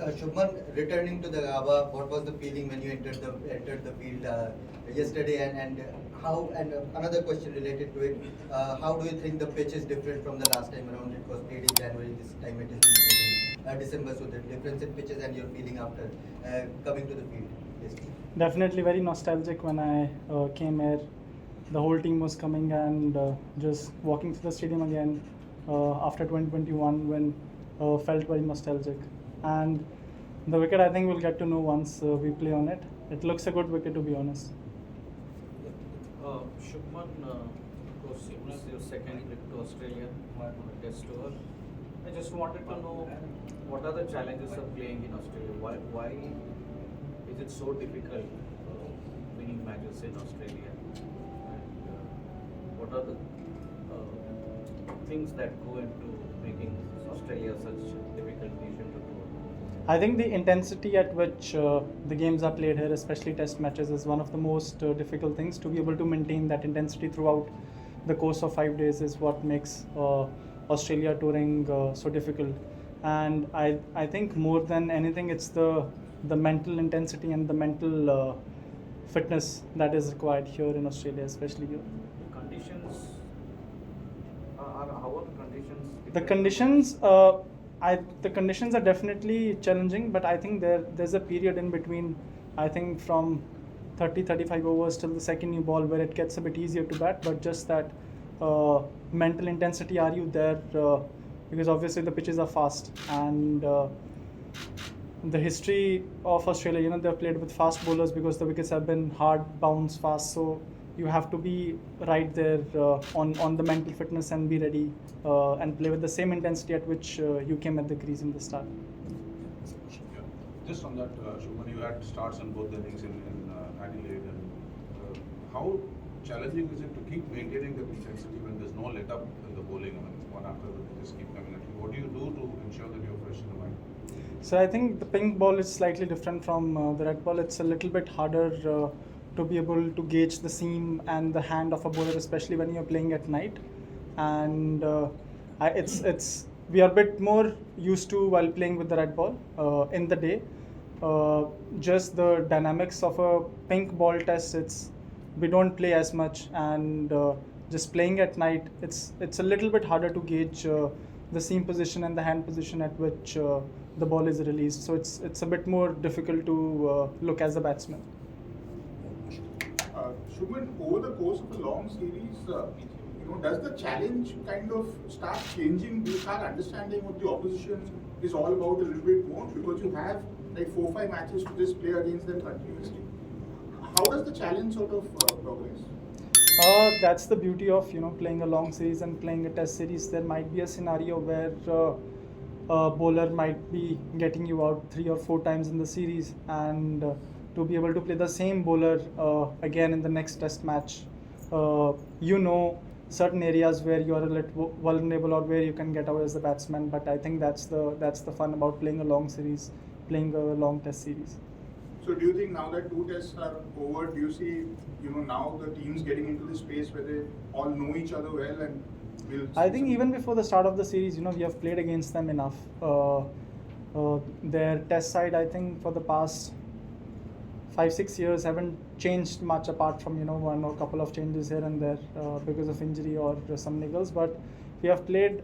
Shubman, returning to the Gabba, what was the feeling when you entered the field yesterday, and how? And another question related to it: how do you think the pitch is different from the last time around? It was played in January. This time it is played in December. So the difference in pitches and your feeling after coming to the field. Yes. Definitely very nostalgic when I came here. The whole team was coming and just walking through the stadium again after 2021 when felt very nostalgic. And the wicket I think we'll get to know once we play on it. It looks a good wicket, to be honest. Shubman, of course, it was your second trip to Australia on a test tour. I just wanted to know what are the challenges of playing in Australia? Why is it so difficult winning matches in Australia? And what are the things that go into making Australia such a difficult nation to tour? I think the intensity at which the games are played here, especially test matches, is one of the most difficult things. To be able to maintain that intensity throughout the course of 5 days is what makes Australia touring so difficult. And I think more than anything, it's the mental intensity and the mental fitness that is required here in Australia, especially here. The conditions how are the conditions? The conditions, the conditions are definitely challenging, but I think there's a period in between. I think from 30-35 overs till the second new ball where it gets a bit easier to bat, but just that mental intensity, are you there? Because obviously the pitches are fast, and the history of Australia, they've played with fast bowlers because the wickets have been hard, bounce, fast. So you have to be right there on the mental fitness and be ready and play with the same intensity at which you came at the crease in the start. Yeah. Just on that, Shubman, you had starts on both the innings in Adelaide. And how challenging is it to keep maintaining the intensity when there's no let up in the bowling? I mean, one after the they just keep coming at you. What do you do to ensure that you're fresh in the mind? So I think the pink ball is slightly different from the red ball. It's a little bit harder to be able to gauge the seam and the hand of a bowler, especially when you're playing at night. And we are a bit more used to while playing with the red ball in the day. Just the dynamics of a pink ball test, we don't play as much, and just playing at night, it's a little bit harder to gauge the seam position and the hand position at which the ball is released. So it's a bit more difficult to look as a batsman. Shubman, over the course of a long series, does the challenge kind of start changing? Do you start understanding what the opposition is all about a little bit more? Because you have like 4-5 matches to just play against them continuously. How does the challenge sort of progress? That's the beauty of playing a long series and playing a test series. There might be a scenario where a bowler might be getting you out 3 or 4 times in the series, and to be able to play the same bowler again in the next test match, certain areas where you are a little vulnerable or where you can get out as the batsman. But I think that's the fun about playing a long series, playing a long test series. So do you think now that 2 tests are over, do you see now the teams getting into the space where they all know each other well and will? I think even before the start of the series, we have played against them enough. Their test side, I think, for the past 5-6 years haven't changed much apart from one or couple of changes here and there because of injury or some niggles. But we have played.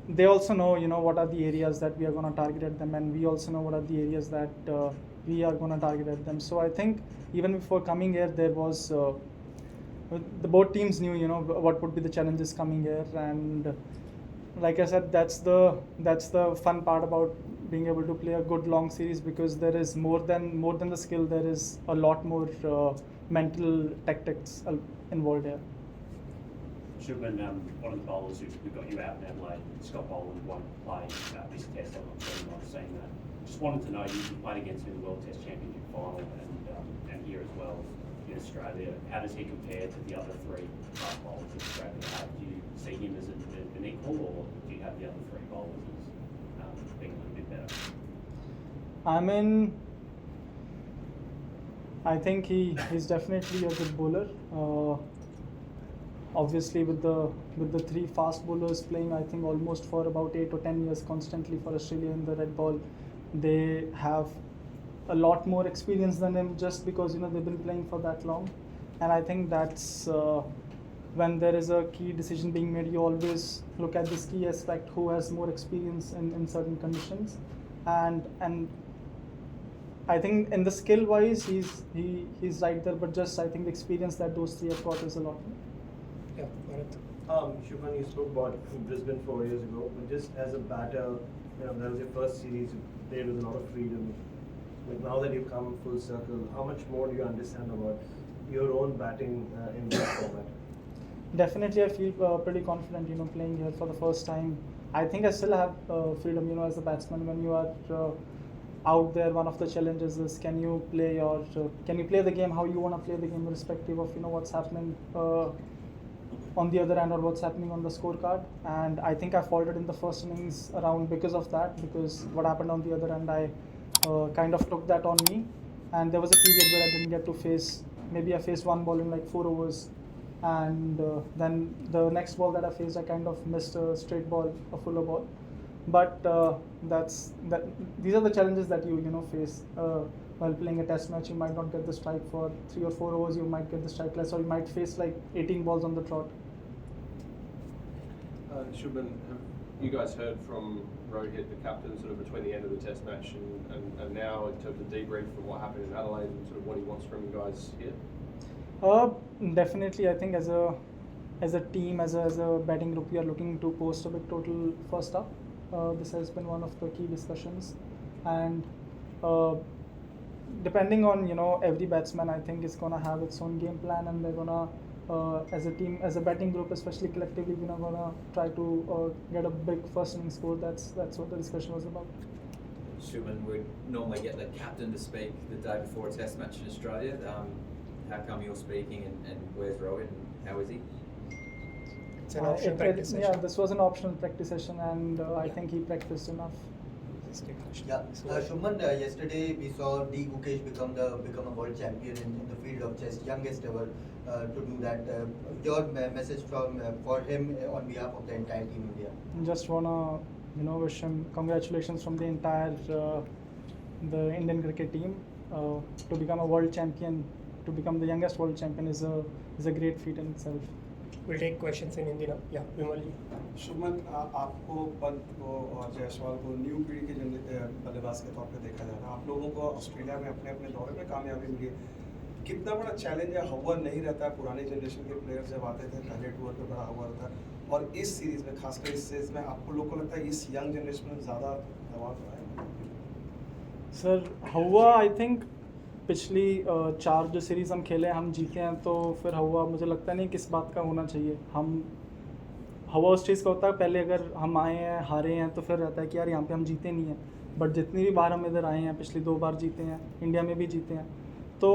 They also know what are the areas that we are going to target at them, and we also know what are the areas that we are going to target at them. So I think even before coming here, there was the both teams knew what would be the challenges coming here, and like I said, that's the fun part about being able to play a good long series, because there is more than the skill. There is a lot more mental tactics involved here. Shubman, one of the bowlers we've got you out in Adelaide, Scott Boland, won't play this test. I'm not saying that. Just wanted to know, you played against him in the World Test Championship final and here as well in Australia. How does he compare to the other 3 fast bowlers in Australia? Do you see him as an equal, or do you have the other 3 bowlers as being a little bit better? I think he's definitely a good bowler. Obviously, with the 3 fast bowlers playing, I think almost for about 8 or 10 years constantly for Australia in the red ball, they have a lot more experience than him just because they've been playing for that long. And I think that's when there is a key decision being made, you always look at this key aspect, who has more experience in certain conditions. And I think in the skill wise he's right there, but just I think the experience that those three have got is a lot more. Yeah, Shubman, you spoke about Brisbane 4 years ago, but just as a batter, that was your first series, you played with a lot of freedom. Like now that you've come full circle, how much more do you understand about your own batting in this format? Definitely, I feel pretty confident, playing here for the first time. I think I still have freedom, as a batsman. When you are out there, one of the challenges is can you play the game how you want to play the game, irrespective of what's happening on the other end or what's happening on the scorecard. And I think I faltered in the first innings around because of that, because what happened on the other end, I kind of took that on me. And there was a period where I didn't get to face. Maybe I faced one ball in like 4 overs. And then the next ball that I faced, I kind of missed a straight ball, a fuller ball. But these are the challenges that you face while playing a test match. You might not get the strike for 3 or 4 overs. You might get the strike less, or you might face like 18 balls on the trot. Shubman, have you guys heard from Rohit, the captain, sort of between the end of the test match and now in terms of debrief from what happened in Adelaide and sort of what he wants from you guys here? Definitely, I think as a team, as a batting group, we are looking to post a big total first up. This has been one of the key discussions, and depending on every batsman, I think is gonna have its own game plan, and they're gonna as a team, as a batting group, especially collectively, we're gonna try to get a big first inning score. That's what the discussion was about. Shubman, we normally get the captain to speak the day before a test match in Australia. How come you're speaking, and where's Rohit, and how is he? It's an optional practice session. Yeah, this was an optional practice session, and I think he practiced enough. Yeah, Shubman, yesterday we saw D. Gukesh become a world champion in the field of chess, youngest ever to do that. Your message for him on behalf of the entire team India? Just wanna wish him congratulations from the entire the Indian cricket team. To become a world champion, to become the youngest world champion is a great feat in itself. We'll take questions in Hindi now. Yeah, Vimal ji. Shubman, आपको पंत को और जायसवाल को new पीढ़ी के बल्लेबाज के तौर पे देखा जा रहा है। आप लोगों को ऑस्ट्रेलिया में अपने अपने दौरे में कामयाबी मिली है। कितना बड़ा चैलेंज है, हवा नहीं रहता है। पुरानी जनरेशन के प्लेयर्स जब आते थे पहले टूर पे बड़ा हवा रहता है, और इस सीरीज में, खासकर इस सीरीज में, आपको लोगों को लगता है इस यंग जनरेशन में ज़्यादा दबाव है? सर, हवा आई थिंक पिछली 4 जो सीरीज़ हम खेले हम जीते हैं, तो फिर हवा मुझे लगता नहीं किस बात का होना चाहिए। हवा उस चीज़ का होता है, पहले अगर हम आए हैं हारे हैं तो फिर रहता है कि यार यहाँ पे हम जीते नहीं हैं। बट जितनी भी बार हम इधर आए हैं, पिछली 2 बार जीते हैं, इंडिया में भी जीते हैं, तो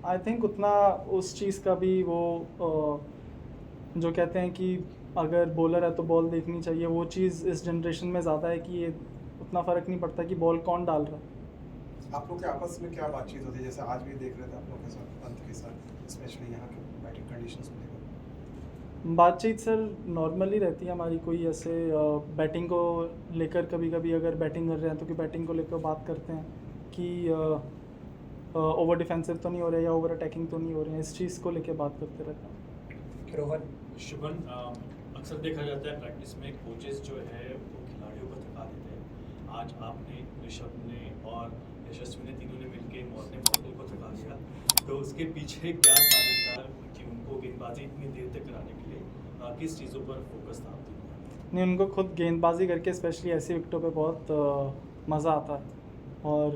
आई थिंक उतना उस चीज़ का भी वो जो कहते हैं कि अगर बॉलर है तो बॉल देखनी चाहिए, वो चीज़ इस जनरेशन में ज़्यादा है कि ये उतना फ़र्क नहीं पड़ता कि बॉल कौन डाल रहा है। आप लोग के आपस में क्या बातचीत होती है? जैसे आज भी देख रहे थे आप लोग के साथ, पंत के साथ, स्पेशली यहाँ के बैटिंग कंडीशंस को लेकर। बातचीत सर नॉर्मली रहती है हमारी। कोई ऐसे बैटिंग को लेकर कभी कभी अगर बैटिंग कर रहे हैं तो कि बैटिंग को लेकर बात करते हैं कि ओवर डिफेंसिव तो नहीं हो रहे या ओवर अटैकिंग तो नहीं हो रहे हैं, इस चीज़ को लेकर बात करते रहते हैं। रोहन। शुभन, अक्सर देखा जाता है प्रैक्टिस में कोचेस जो है वो खिलाड़ियों को थका देते हैं। आज आपने, ऋषभ ने और यशस्वी ने, तीनों ने मिलकर मॉडल को थका दिया, तो उसके पीछे क्या कारण था कि उनको गेंदबाजी इतनी देर तक कराने के लिए किस चीज़ों पर फोकस था? नहीं, उनको खुद गेंदबाजी करके स्पेशली ऐसी विकेटों पे बहुत मज़ा आता है, और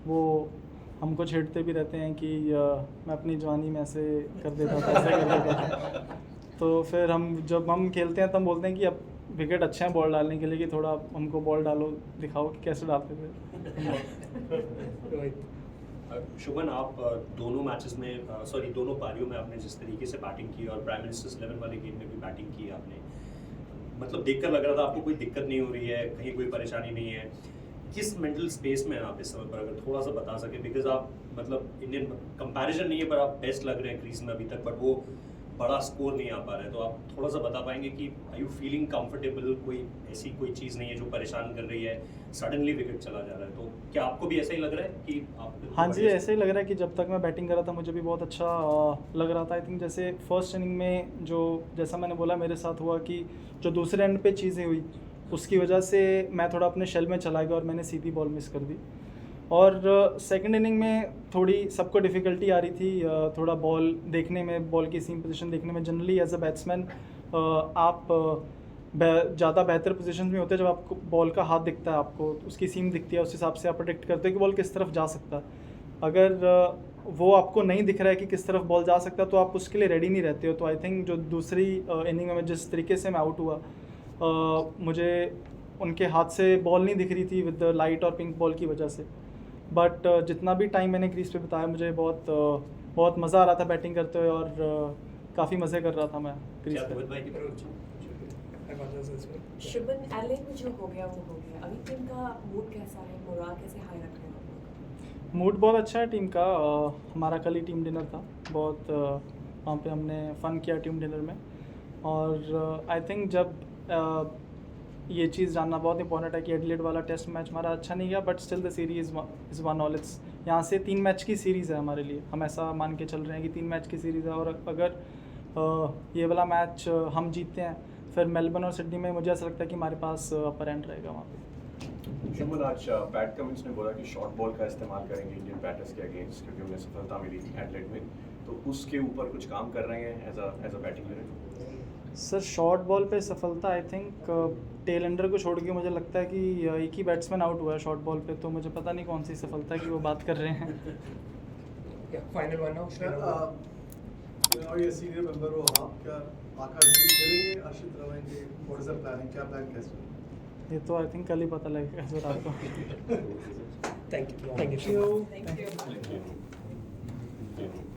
वो हमको छेड़ते भी रहते हैं कि मैं अपनी जवानी में ऐसे कर देता था, ऐसे कर देता था। तो फिर जब हम खेलते हैं तो हम बोलते हैं कि अब विकेट अच्छे हैं बॉल डालने के लिए, कि थोड़ा हमको बॉल डालो, दिखाओ कि कैसे डालते थे। शुभन, आप दोनों मैचेस में दोनों पारियों में आपने जिस तरीके से बैटिंग की और प्राइम मिनिस्टर्स 11 वाले गेम में भी बैटिंग की आपने, मतलब देखकर लग रहा था आपको कोई दिक्कत नहीं हो रही है, कहीं कोई परेशानी नहीं है। किस मेंटल स्पेस में हैं आप इस समय पर, अगर थोड़ा सा बता सके? बिकॉज आप, मतलब इंडियन कंपैरिजन नहीं है पर आप बेस्ट लग रहे हैं क्रीज में अभी तक, बट वो बड़ा स्कोर नहीं आ पा रहा है, तो आप थोड़ा सा बता पाएंगे कि आर यू फीलिंग कंफर्टेबल? कोई चीज़ नहीं है जो परेशान कर रही है, सडनली विकेट चला जा रहा है, तो क्या आपको भी ऐसा ही लग रहा है कि आप? हाँ जी, ऐसे ही लग रहा है कि जब तक मैं बैटिंग कर रहा था मुझे भी बहुत अच्छा लग रहा था। आई थिंक जैसे फर्स्ट इनिंग में जो जैसा मैंने बोला मेरे साथ हुआ कि जो दूसरे एंड पे चीज़ें हुई उसकी वजह से मैं थोड़ा अपने शेल में चला गया और मैंने सीधी बॉल मिस कर दी। और सेकंड इनिंग में थोड़ी सबको डिफ़िकल्टी आ रही थी, थोड़ा बॉल देखने में, बॉल की सीम पोजीशन देखने में। जनरली एज अ बैट्समैन आप ज़्यादा बेहतर पोजीशन में होते हैं जब आपको बॉल का हाथ दिखता है, आपको उसकी सीम दिखती है, उस हिसाब से आप प्रेडिक्ट करते हो कि बॉल किस तरफ जा सकता है। अगर वो आपको नहीं दिख रहा है कि किस तरफ बॉल जा सकता है तो आप उसके लिए रेडी नहीं रहते हो। तो आई थिंक जो दूसरी इनिंग में जिस तरीके से मैं आउट हुआ, मुझे उनके हाथ से बॉल नहीं दिख रही थी विद द लाइट और पिंक बॉल की वजह से। बट जितना भी टाइम मैंने क्रीज पे बताया मुझे बहुत मज़ा आ रहा था बैटिंग करते हुए और काफ़ी मज़े कर रहा था मैं क्रीज पे। शुभन, एले में जो हो गया वो हो गया, अभी टीम का मूड कैसा है, मोरल कैसे हाई रख रहे हैं आप लोग? मूड बहुत अच्छा है टीम का। हमारा कल ही टीम डिनर था, बहुत वहाँ पे हमने फ़न किया टीम डिनर में। और आई थिंक जब ये चीज़ जानना बहुत इंपॉर्टेंट है कि एडिलेड वाला टेस्ट मैच हमारा अच्छा नहीं गया, but still the series is one all. It's यहाँ से 3 मैच की सीरीज़ है हमारे लिए, हम ऐसा मान के चल रहे हैं कि 3 मैच की सीरीज़ है। और अगर ये वाला मैच हम जीतते हैं फिर मेलबर्न और सिडनी में मुझे ऐसा लगता है कि हमारे पास अपर एंड रहेगा वहाँ पे। शुभमन, आज पैट कमिंस ने बोला कि शॉर्ट बॉल का इस्तेमाल करेंगे इंडियन बैटर्स के अगेंस्ट, क्योंकि उन्हें सफलता मिली एडिलेड में, तो उसके ऊपर कुछ काम कर रहे हैं as a batting unit? Sir, short ball पे सफलता आई थिंक टेल एंडर को छोड़ के मुझे लगता है कि एक ही बैट्समैन आउट हुआ है शॉर्ट बॉल पे, तो मुझे पता नहीं कौन सी सफलता है कि वो बात कर रहे हैं। Final one now. और ये सीनियर मेंबर हो आप, क्या आकाश जी खेलेंगे, अर्शित रहेंगे, व्हाट इज द प्लानिंग, क्या प्लान कैसे? ये तो आई थिंक कल ही पता लगेगा सर आपको। Thank you. Thank you. Thank you.